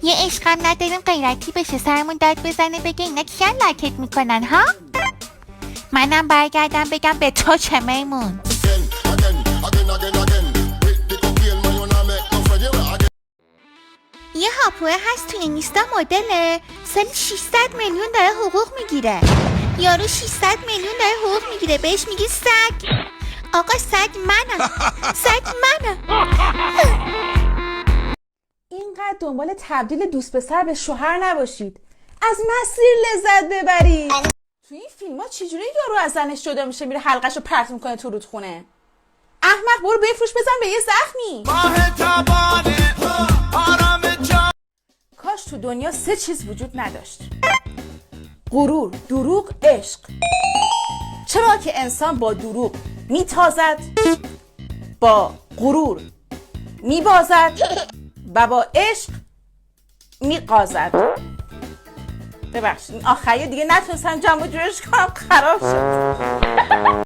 یه عشقم نداریم غیرتی بشه سرمون داد بزنه بگه اینا کیان لکت میکنن ها؟ منم برگردم بگم به تو چه میمون. یه هاپوه هست توی اینستا مدله سالی 600 میلیون داره حقوق میگیره. یارو 600 میلیون داره حقوق میگیره بهش میگه سگ. آقا سگ منم. سگ منم. اینقدر دنبال تبدیل دوست پسر به شوهر نباشید. از مسیر لذت ببرید. توی این فیلم ها چجوری یارو از زنش جدا میشه میره حلقش رو پرت میکنه تو رودخونه؟ احمق برو بفروش بزن به یه زخمی. کاش تو دنیا 3 چیز وجود نداشت: غرور، دروغ، عشق. چرا که انسان با دروغ میتازد، با غرور میبازد و با عشق میقازد. ببخشید آخری دیگه نتونستم جمع و جورش کنم خراب شد.